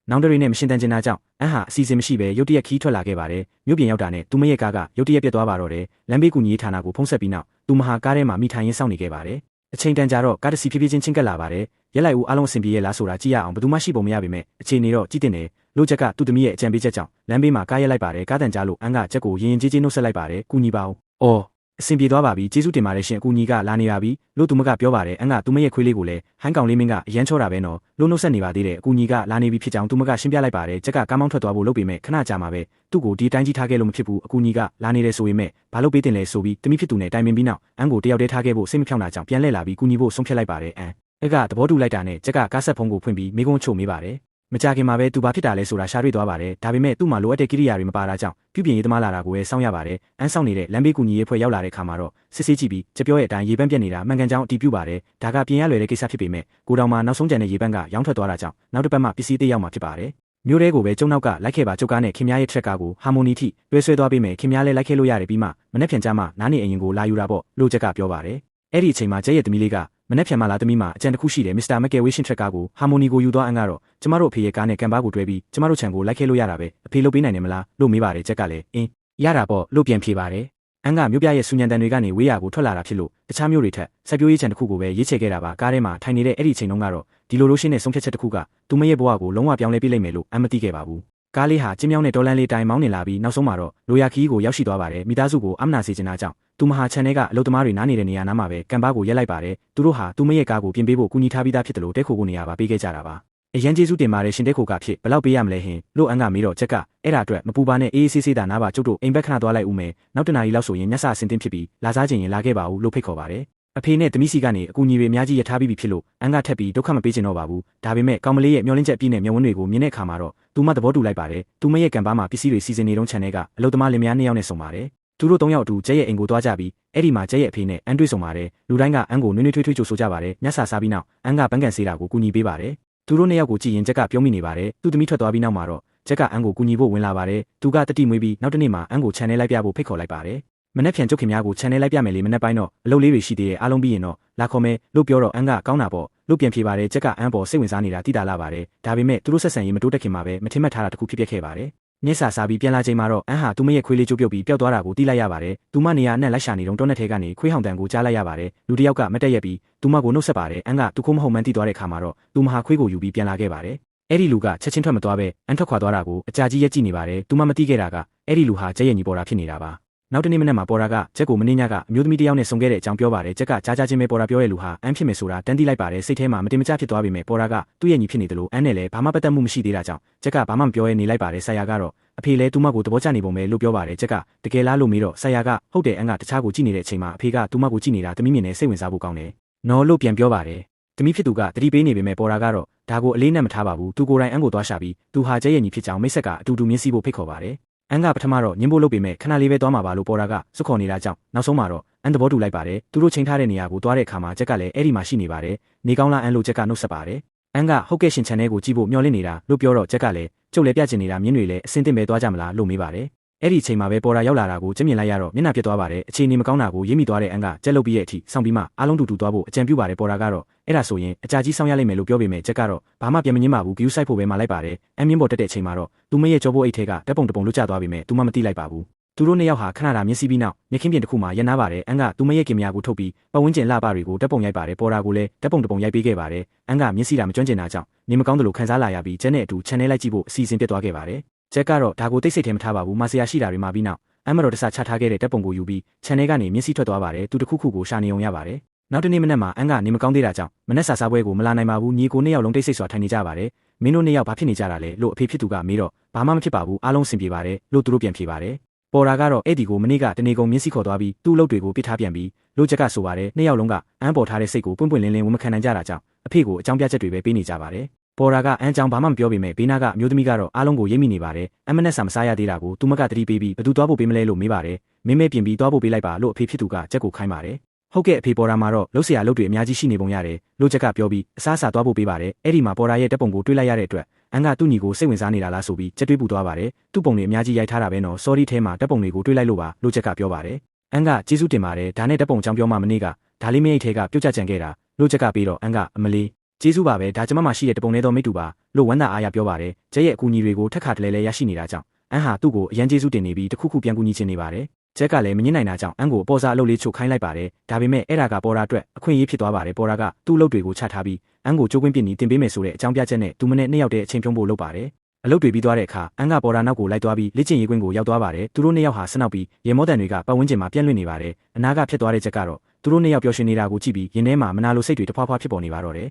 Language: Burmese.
နောင်တရီနဲ့မရှင်တန်ကျင်တာကြောင့်အန်ဟာအစီအစဉ်မရှိပဲရုတ်တရက်ခီးထွက်လာခဲ့ပါတယ်မြို့ပြင်ရောက်တာနဲ့သူမရဲ့ကားကရုတ်တရက်ပြတ်သွားပါတော့တယ်လမ်းဘေးကူညီရေးဌာနကိုဖုံးဆက်ပြီးနောက်သူမဟာကားထဲမှာမိထိုင်ရင်းစောင့်နေခဲ့ပါတယ်အချိန်တန်ကြာတော့ကားတစ်စီးဖြည်းဖြည်းချင်းချင်းကပ်လာပါတယ်ရက်လိုက်ဦးအားလုံးအဆင်ပြေရဲ့လားဆိုတာကြည့်ရအောင်ဘယ်သူမှရှိပုံမရပေမဲ့အခြေအနေတော့ကြည့်တင်တယ်လို့ချက်ကသူ့သမီးရဲ့အကြံပေးချက်ကြောင့်လမ်းဘေးမှာကားရက်လိုက်ပါတယ်ကားတန်ကြားလို့အန်ကချက်ကိုရင်ရင်ကျေးနှုတ်ဆက်လိုက်ပါတယ်ကူညီပါဦးအော်အဆင်ပြေသွားပါပြီကျေးဇူးတင်ပါတယ်ရှင်အကူညီကလာနေပါပြီလို့သူမကပြောပါတယ်အန်ကသူမရဲ့ခွေးလေးကိုလည်းဟိုင်းကောင်လေးမင်းကအရန်ချောတာပဲနော်လို့နှုတ်ဆက်နေပါသေးတယ်အကူညီကလာနေပြီဖြစ်ကြောင်းသူမကရှင်းပြလိုက်ပါတယ်ချက်ကကားမောင်းထွက်သွားဖို့လုပ်ပေမဲ့ခဏကြာမှာပဲသူ့ကိုဒီတိုင်းကြီးထားခဲ့လို့မဖြစ်ဘူးအကူညီကလာနေတယ်ဆိုပေမဲ့ဘာလို့ပေးတင်လဲဆိုပြီးတမိဖြစ်သူနဲ့တိုင်ပင်ပြီးနောက်အန်ကိုတယောက်တည်းထားခဲ့ဖို့စိတ်မဖြောင့်တာကြောင့်ပြန်လှည့်လာပြီးကူညီဖို့ဆုံးဖြတ်လိုက်ပါတယ်အန်ကသဘောတူလိုက်တာနဲ့ချက်ကကားဆက်ဖုံးကိုဖွင့်ပြီးမိကုန်းချို့မေးပါတယ်မကြခင်မှာပဲသူဘာဖြစ်တာလဲဆိုတာရှာတွေ့သွားပါတယ်ဒါပေမဲ့သူ့မှာလိုအပ်တဲ့ကိရိယာတွေမပါတာကြောင့်ပြုပြင်ရေးသမားလာတာကိုပဲစောင့်ရပါတယ်အန်းဆောင်နေတဲ့လမ်းဘေးကူညီရေးဖွဲ့ရောက်လာတဲ့ခါမှာတော့စစ်ဆေးကြည့်ပြီးချက်ပြောရဲ့အတိုင်းရေပန်းပြက်နေတာမှန်ကန်ကြောင်းအတည်ပြုပါတယ်ဒါကပြင်ရလွယ်တဲ့ကိစ္စဖြစ်ပေမဲ့ကိုတောင်မှာနောက်ဆုံးကြံတဲ့ရေပန်းကရောင်းထွက်သွားတာကြောင့်နောက်တစ်ပတ်မှပစ္စည်းသေးရောက်မှာဖြစ်ပါတယ်မြို့ထဲကိုပဲကျုံနောက်ကလိုက်ခဲ့ပါကျုပ်ကားနဲ့ခင်များရဲ့ထရက်ကားကိုဟာမိုနီထိတွဲဆွဲသွားပေးမယ်ခင်များလည်းလိုက်ခဲ့လို့ရတယ်ပြီးမှမနေ့ဖြန်ကြမှာနားနေအရင်ကိုလာယူတာပေါ့လို့ချက်ကပြောပါတယ်အဲ့ဒီအချိန်မှာကျဲရဲ့သမီးလေးကမနေ့ဖြန်မှလာသမီးမှာအကြံတစ်ခုရှိတယ်မစ္စတာမက်ကယ်ဝေးရှင်းထရက်ကားကိုဟာမိုနီကိုယူသွားအန်ကတော့ကျမတို့အဖေရဲ့ကားနဲ့ကံပါးကိုတွဲပြီးကျမတို့ခြံကိုလိုက်ခဲ့လို့ရတာပဲအဖေလုပ်ပေးနိုင်တယ်မလားလို့မေးပါတယ်ချက်ကလည်းအင်းရတာပေါ့လို့ပြန်ဖြေပါတယ်အန်ကမြို့ပြရဲ့စူညံတန်တွေကနေဝေးရာကိုထွက်လာတာဖြစ်လို့တခြားမြို့တွေထက်စိုက်ပျိုးရေးခြံတစ်ခုကိုပဲရေးချယ်ခဲ့တာပါကားထဲမှာထိုင်နေတဲ့အဲ့ဒီအချိန်တုန်းကတော့ဒီလိုလိုရှင်းတဲ့ဆုံးဖြတ်ချက်တစ်ခုကသူမရဲ့ဘဝကိုလုံးဝပြောင်းလဲပြလိုက်မယ်လို့အန်မသိခဲ့ပါဘူးကားလေးဟာကျင်းမြောင်းတဲ့တော်လန်လေးတိုင်မောင်းနေလာပြီးနောက်ဆုံးမှာတော့လိုရာခီးကိုရောက်ရှိသွားပါတယ်မိသားစုကိုအမနာစေချင်တာကြောင့်သူမဟာခြံထဲကအလုပ်သမားတွေနားနေတဲ့နေရာနားမှာပဲကံပါးကိုရက်လိုက်ပါတယ်သူတို့ဟာသူမရဲ့ကားကိုပြင်ပေးဖို့ကူညီထားပြီးသားဖြစ်တယ်လို့တဲခိုကိုနေရာပါပေးခဲ့ကြတာပါအရန်ကျေးဇူးတင်ပါတယ်ရှင်တဲခိုကဖြစ်ဘယ်လောက်ပေးရမလဲဟင်လို့အန်ကမေးတော့ချက်ကအဲ့ဒါအတွက်မပူပါနဲ့အေးအေးဆေးဆေးသာနားပါကျုပ်တို့အိမ်ဘက်ခဏသွားလိုက်ဦးမယ်နောက်တနားရီလောက်ဆိုရင်မျက်စာအစင်တင်ဖြစ်ပြီးလာစားခြင်းရင်လာခဲ့ပါဦးလို့ဖိတ်ခေါ်ပါတယ်အဖေနဲ့သမီးစီကနေအကူအညီတွေအများကြီးရထားပြီးပြီဖြစ်လို့အန်ကထက်ပြီးဒုက္ခမပေးချင်တော့ပါဘူးဒါပေမဲ့ကောင်မလေးရဲ့မျောလင်းချက်ပြည့်နဲ့မျက်ဝန်းတွေကိုမြင်တဲ့အခါမှာတော့သူမသဘောတူလိုက်ပါတယ်သူမရဲ့ကံပါးမှာပစ္စည်းတွေစီစဉ်နေတုန်းခြံထဲကအလုပ်သမားလင်မယား2ယောက်နဲ့ဆုံပါတယ်သူတို့3ယောက်အတူကျဲရဲ့အိမ်ကိုသွားကြပြီးအဲ့ဒီမှာကျဲရဲ့အဖေနဲ့အန်တွေ့ဆုံပါတယ်လူတိုင်းကအန်ကိုနွေးနွေးထွေးထွေးကြိုဆိုကြပါတယ်ညစာစားပြီးနောက်အန်ကပန်းကန်စေးတာကိုကူညီပေးပါတယ်သူတို့2ယောက်ကိုကြည့်ရင်ချက်ကပြုံးမိနေပါတယ်သူသမီးထွက်သွားပြီးနောက်မှာတော့ချက်ကအန်ကိုကူညီဖို့ဝင်လာပါတယ်သူကတတိမွေးပြီးနောက်တနေ့မှာအန်ကိုခြံထဲလိုက်ပြဖို့ဖိတ်ခေါ်လိုက်ပါတယ်မနေ့ဖြန်ကျုပ်ခင်များကိုခြံထဲလိုက်ပြမယ်လေမနေ့ပိုင်းတော့အလုပ်လေးတွေရှိသေးတယ်အားလုံးပြီးရင်တော့လာခေါ်မယ်လို့ပြောတော့အန်ကကောင်းတာပေါ့လို့ပြန်ဖြေပါတယ်ချက်ကအန်ပေါ်စိတ်ဝင်စားနေတာတိတာလာပါတယ်ဒါပေမဲ့သူတို့ဆက်ဆံရေးမတိုးတက်ခင်မှာပဲမထင်မှတ်ထားတာတခုဖြစ်ပျက်ခဲ့ပါတယ်မျက်စာစားပြီးပြန်လာချိန်မှာတော့အန်ဟာသူမရဲ့ခွေးလေးကျုပ်ပြုတ်ပြီးပျောက်သွားတာကိုသိလိုက်ရပါတယ်သူမနေရာအနှံ့လိုက်ရှာနေတော့တောနက်ထဲကနေခွေးဟောင်တန်ကိုကြားလိုက်ရပါတယ်လူတစ်ယောက်ကမတက်ရက်ပြီးသူမကိုနှုတ်ဆက်ပါတယ်အန်ကသူခိုးမဟုတ်မှန်းသိသွားတဲ့အခါမှာတော့သူမဟာခွေးကိုယူပြီးပြန်လာခဲ့ပါတယ်အဲ့ဒီလူကချက်ချင်းထွက်မသွားပဲအန်ထွက်ခွာသွားတာကိုအကြာကြီးရက်ကြည့်နေပါတယ်သူမမသိခဲ့တာကအဲ့ဒီလူဟာကျဲရဲ့ညီပေါ်တာဖြစ်နေတာပါနောက်တနေ့မနက်မှာပေါ်တာကချက်ကိုမင်းညကအမျိုးသမီးတစ်ယောက်နဲ့ဆုံခဲ့တဲ့အကြောင်းပြောပါတယ်ချက်ကကြားကြားချင်းပဲပေါ်တာပြောရဲ့လူဟာအန်ဖြစ်မယ်ဆိုတာတန်းသိလိုက်ပါတယ်စိတ်ထဲမှာမတင်မကျဖြစ်သွားပေမဲ့ပေါ်တာကသူ့ရဲ့ညီဖြစ်နေတယ်လို့အန်နဲ့လည်းဘာမှပတ်သက်မှုမရှိသေးတာကြောင့်ချက်ကဘာမှမပြောရဲနေလိုက်ပါတယ်ဆရာကတော့အဖေလည်းသူမကိုသဘောကျနေပုံပဲလို့ပြောပါတယ်ချက်ကတကယ်လားလို့မေးတော့ဆရာကဟုတ်တယ်အန်ကတခြားကိုကြည့်နေတဲ့အချိန်မှာအဖေကသူမကိုကြည့်နေတာတမိမြင်နဲ့စိတ်ဝင်စားဖို့ကောင်းတယ်နော်လို့ပြန်ပြောပါတယ်တမိဖြစ်သူကတတိပေးနေပေမဲ့ပေါ်တာကတော့ဒါကိုအလေးနဲ့မထားပါဘူးသူကိုယ်တိုင်အန်ကိုသွားရှာပြီးသူဟာကျဲရဲ့ညီဖြစ်ကြောင်းမိတ်ဆက်ကအတူတူမြင်စီဖို့ဖိတ်ခေါ်ပါတယ်အန်ကပထမတော့ညင်ဖို့လုပ်ပေမဲ့ခဏလေးပဲသွားမှာပါလို့ပေါ်တာကစွတ်ခေါ်နေတာကြောင့်နောက်ဆုံးမှာတော့အန်သဘောတူလိုက်ပါတယ်သူတို့ချိန်ထားတဲ့နေရာကိုသွားတဲ့အခါမှာချက်ကလည်းအဲ့ဒီမှာရှိနေပါတယ်နေကောင်းလားအန်လို့ချက်ကနှုတ်ဆက်ပါတယ်အန်ကဟုတ်ကဲ့ရှင်ချန်ထဲကိုကြည့်ဖို့မျှော်လင့်နေတာလို့ပြောတော့ချက်ကလည်းကျုပ်လည်းပြချင်နေတာမြင်းတွေလည်းအစင်းတင်ပဲသွားကြမလားလို့မေးပါတယ်အဲ့ဒီအချိန်မှာပဲပေါ်တာရောက်လာတာကိုကျမြင်လိုက်ရတော့မျက်နှာပြတ်သွားပါတယ်အခြေအနေမကောင်းတာကိုရိပ်မိသွားတဲ့အန်ကကြက်လုတ်ပြီးရဲ့အထိစောင့်ပြီးမှအားလုံးတူတူသွားဖို့အကြံပြုပါတယ်ပေါ်တာကတော့အဲ့ဒါဆိုရင်အကြာကြီးစောင့်ရလိမ့်မယ်လို့ပြောပေမဲ့ချက်ကတော့ဘာမှပြန်မငင်းပါဘူးဂယူးဆိုင်ဖို့ပဲမှလိုက်ပါတယ်အန်မြင့်ပေါ်တက်တဲ့အချိန်မှာတော့သူမရဲ့ကြောပိုးအိတ်ထဲကတက်ပုံတပုံလွတ်ကျသွားပေမဲ့သူမမသိလိုက်ပါဘူးသူတို့2ယောက်ဟာခဏတာမျက်စိပြီးနောက်မျက်ခင်းပြင်တစ်ခုမှာရပ်နားပါတယ်အန်ကသူမရဲ့ကင်မရာကိုထုတ်ပြီးပတ်ဝန်းကျင်လှပတွေကိုတက်ပုံရိုက်ပါတယ်ပေါ်တာကိုလည်းတက်ပုံတပုံရိုက်ပေးခဲ့ပါတယ်အန်ကမျက်စိတာမကျွမ်းကျင်တာကြောင့်နေမကောင်းတယ်လို့ခံစားလာရပြီးကျန်တဲ့အတူခြံထဲလိုက်ကြည့်ဖို့အစီအစဉ်ပြတ်သွားခဲ့ပါတယ်ချက်ကတော့ဒါကိုတိတ်ဆိတ်ထဲမထားပါဘူးမာဆီယာရှိတာတွေမှာပြီးနောက်အမ်မတော်တဆချထားခဲ့တဲ့တက်ပုံကိုယူပြီးခြံထဲကနေမျက်စိထွက်သွားပါတယ်သူတခုခုကိုရှာနေုံရပါတယ်နောက်တနေ့မနက်မှာအန်ကနေမကောင်းသေးတာကြောင့်မနက်စာစားပွဲကိုမလာနိုင်ပါဘူးညီကို2ယောက်လုံးတိတ်ဆိတ်စွာထိုင်နေကြပါတယ်မင်းတို့2ယောက်ဘာဖြစ်နေကြတာလဲလို့အဖေဖြစ်သူကမေးတော့ဘာမှမဖြစ်ပါဘူးအားလုံးအဆင်ပြေပါတယ်လို့သူတို့ပြန်ဖြေပါတယ်ပေါ်တာကတော့အဲ့ဒီကိုမနေ့ကတနေကုန်မျက်စိခေါ်သွားပြီးသူ့အလုပ်တွေကိုပြစ်ထားပြန်ပြီးလို့ချက်ကဆိုပါတယ်2ယောက်လုံးကအန်ပေါ်ထားတဲ့စိတ်ကိုပွင့်ပွင့်လင်းလင်းဝန်မခံနိုင်ကြတာကြောင့်အဖေကိုအကြောင်းပြချက်တွေပဲပေးနေကြပါတယ်ပေါ်တာကအန်ကြောင်ဘာမှမပြောပေမဲ့ဘေးနာကအမျိုးသမီးကတော့အားလုံးကိုရိပ်မိနေပါတယ်အမနက်စာမစားရသေးတာကိုသူမကတတိပေးပြီးဘသူသွားဖို့ပေးမလဲလို့မေးပါတယ်မင်းမဲပြင်ပြီးသွားဖို့ပေးလိုက်ပါလို့အဖေဖြစ်သူကချက်ကိုခိုင်းပါတယ်ဟုတ်ကဲ့အဖေပေါ်တာမှာတော့လှုပ်เสียလုပ်တွေအများကြီးရှိနေပုံရတယ်လို့ချက်ကပြောပြီးအစားအစာသွားဖို့ပေးပါတယ်အဲ့ဒီမှာပေါ်တာရဲ့တက်ပုံကိုတွေးလိုက်ရတဲ့အတွက်အန်ကသူ့ညီကိုစိတ်ဝင်စားနေတာလားဆိုပြီးချက်တွေးပူသွားပါတယ်သူ့ပုံတွေအများကြီးရိုက်ထားတာပဲနော် sorry ထဲမှာတက်ပုံတွေကိုတွေးလိုက်လို့ပါလို့ချက်ကပြောပါတယ်အန်ကကျေးဇူးတင်ပါတယ်ဒါနဲ့တက်ပုံအကြောင်းပြောမှမနေ့ကဒါလေးမရိတ်ထဲကပြုတ်ကျကြံခဲ့တာလို့ချက်ကပြီးတော့အန်ကအမလေး ကျေးဇူးပါပဲဒါကျမမှရှိတဲ့တပုံနေသောမိတူပါလို့ဝမ်းသာအားရပြောပါတယ်ကျဲရဲ့အကူအညီတွေကိုထက်ခါတလဲလဲရရှိနေတာကြောင့်အန်ဟာသူ့ကိုအရန်ကျေးဇူးတင်နေပြီးတခုခုပြန်ကူညီချင်နေပါတယ်ကျက်ကလည်းမငင်းနိုင်တာကြောင့်အန်ကိုအပေါ်စားအလုပ်လေးချုပ်ခိုင်းလိုက်ပါတယ်ဒါပေမဲ့အဲ့ဒါကပေါ်ရာအတွက်အခွင့်အရေးဖြစ်သွားပါတယ်ပေါ်ရာကသူ့အလုပ်တွေကိုချထားပြီးအန်ကိုကြိုးကွင်းပြစ်နီတင်ပေးမယ်ဆိုတဲ့အကြောင်းပြချက်နဲ့သူမနဲ့နှစ်ယောက်တည်းအချိန်ဖြုံးဖို့လုပ်ပါတယ်အလုပ်တွေပြီးသွားတဲ့အခါအန်ကပေါ်ရာနောက်ကိုလိုက်သွားပြီးလက်ကျင်ရေးကွင်းကိုရောက်သွားပါတယ်သူတို့နှစ်ယောက်ဟာဆနောက်ပြီးရေမောတန်တွေကပတ်ဝန်းကျင်မှာပြန့်လွင့်နေပါတယ်အနာကဖြစ်သွားတဲ့ချက်ကတော့သူတို့နှစ်ယောက်ပျော်ရွှင်နေတာကိုကြည့်ပြီးရင်ထဲမှာမနာလိုစိတ်တွေတဖွာဖွာဖြစ်ပေါ်နေပါတော့တယ်